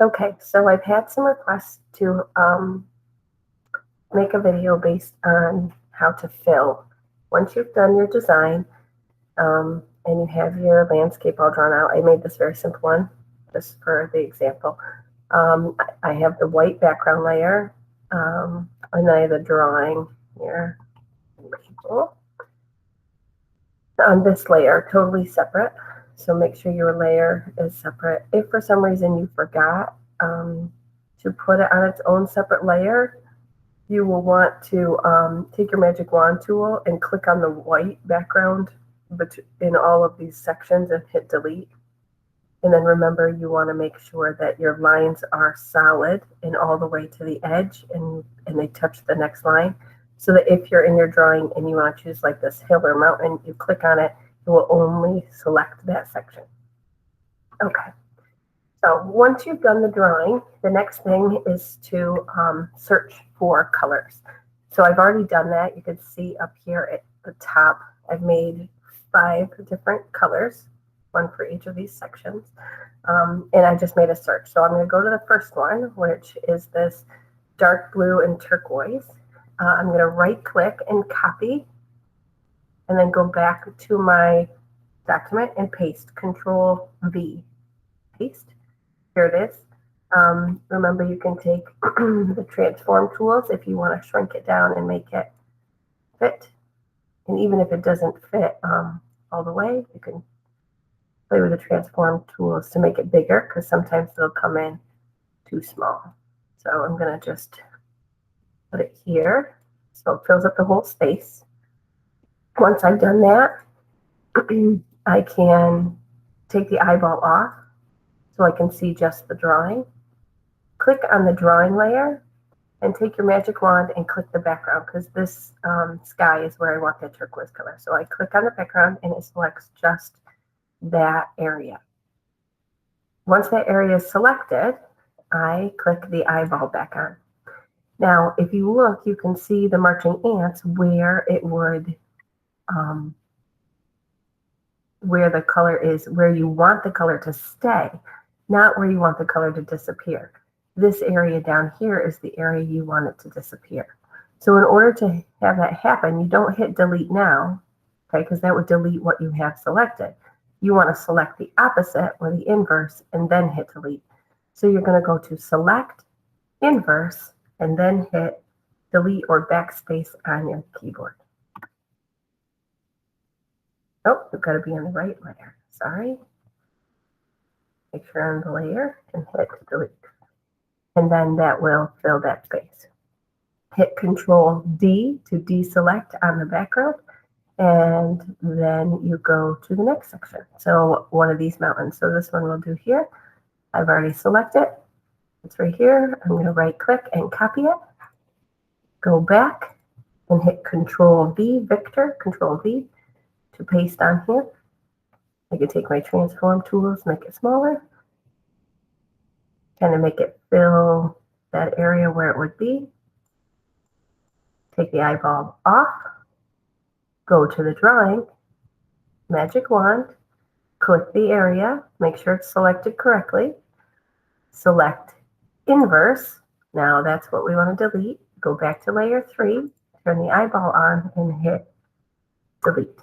Okay, so I've had some requests to make a video based on how to fill. Once you've done your design and you have your landscape all drawn out, I made this very simple one just for the example. I have the white background layer, and then I have the drawing here label on this layer, totally separate. So make sure your layer is separate. If for some reason you forgot to put it on its own separate layer, you will want to take your magic wand tool and click on the white background in all of these sections and hit delete. And then remember, you want to make sure that your lines are solid and all the way to the edge and they touch the next line. So that if you're in your drawing and you want to choose like this hill or mountain, you click on it, it will only select that section. Okay. So once you've done the drawing, the next thing is to search for colors. So I've already done that. You can see up here at the top, I've made 5 different colors, one for each of these sections. And I just made a search. So I'm going to go to the first one, which is this dark blue and turquoise. I'm going to right click and copy, and then go back to my document and paste, Control V, paste. Here it is. Remember, you can take the transform tools if you want to shrink it down and make it fit. And even if it doesn't fit all the way, you can play with the transform tools to make it bigger, because sometimes they'll come in too small. So I'm going to just put it here so it fills up the whole space. Once I've done that, I can take the eyeball off so I can see just the drawing. Click on the drawing layer and take your magic wand and click the background, because this sky is where I want the turquoise color. So I click on the background and it selects just that area. Once that area is selected, I click the eyeball back on. Now, if you look, you can see the marching ants where it would, where the color is, where you want the color to stay, not where you want the color to disappear. This area down here is the area you want it to disappear. So in order to have that happen, you don't hit delete now, okay, because that would delete what you have selected. You want to select the opposite or the inverse and then hit delete. So you're going to go to select, inverse, and then hit delete or backspace on your keyboard. Oh, you've got to be on the right layer. Sorry. Make sure on the layer and hit delete. And then that will fill that space. Hit Control D to deselect on the background. And then you go to the next section. So one of these mountains. So this one we'll do here. I've already selected it. It's right here. I'm going to right click and copy it. Go back and hit Control V, Victor, Control V to paste on here. I can take my transform tools, make it smaller, kind of make it fill that area where it would be. Take the eyeball off, go to the drawing, magic wand, click the area, make sure it's selected correctly, select inverse. Now that's what we want to delete. Go back to layer 3, turn the eyeball on and hit delete.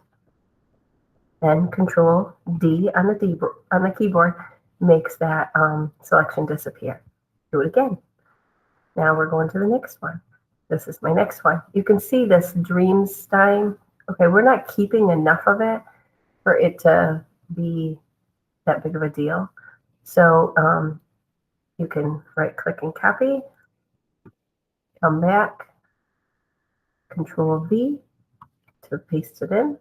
Then Control D on the keyboard makes that selection disappear. Do it again. Now we're going to the next one. This is my next one. You can see this Dreamstein. Okay, we're not keeping enough of it for it to be that big of a deal. So you can right click and copy, come back, Control V to paste it in.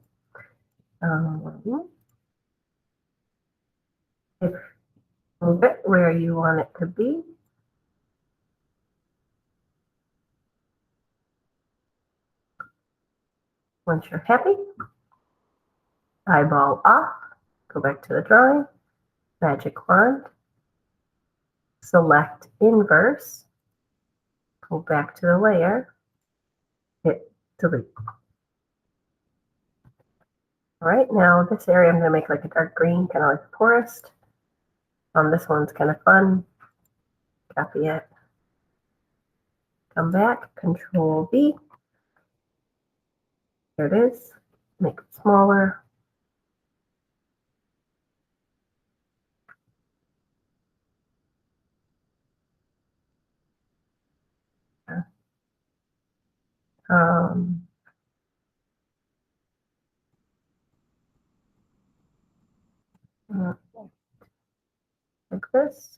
Move it where you want it to be. Once you're happy, eyeball off, go back to the drawing, magic wand, select inverse, go back to the layer, hit delete. All right, now this area I'm going to make like a dark green, kind of like a forest. This one's kind of fun. copy it, come back, Control V. There it is. Make it smaller. Um, like this.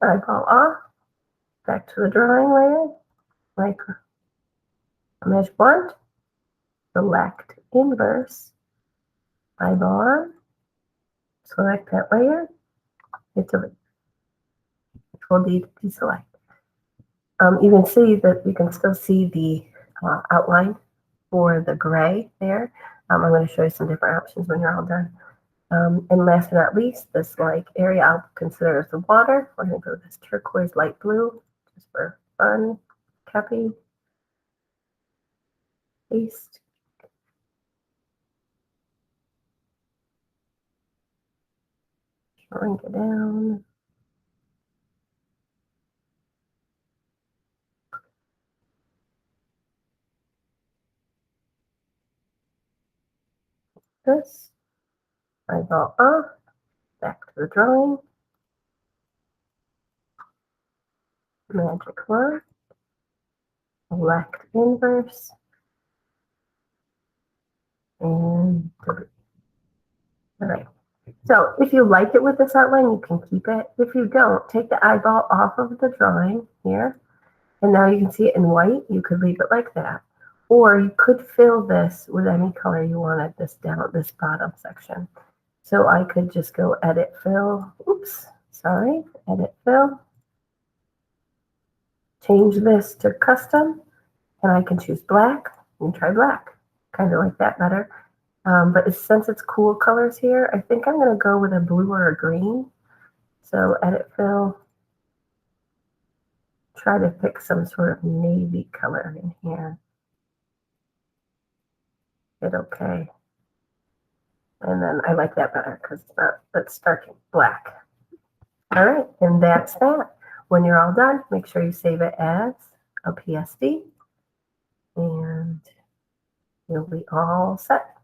Eyeball off. Back to the drawing layer. Like mesh blunt. Select inverse. Eyeball on. Select that layer. Hit delete. Control D to deselect. You can see that you can still see the outline for the gray there. I'm going to show you some different options when you're all done. And last but not least, this like area I'll consider as the water. We're going to go with this turquoise light blue just for fun. Copy, paste. Shrink it down. This. I go off. Back to the drawing. Magic word. Select inverse. And delete. All right. So if you like it with this outline, you can keep it. If you don't, take the eyeball off of the drawing here. And now you can see it in white. You could leave it like that. Or you could fill this with any color you wanted, this bottom section. So I could just go edit fill. Oops, sorry, edit fill. Change this to custom. And I can choose black and try black. Kind of like that better. But since it's cool colors here, I think I'm going to go with a blue or a green. So edit fill. Try to pick some sort of navy color in here. Hit OK. And then I like that better because it's dark black. All right, and that's that. When you're all done, make sure you save it as a PSD. And you'll be all set.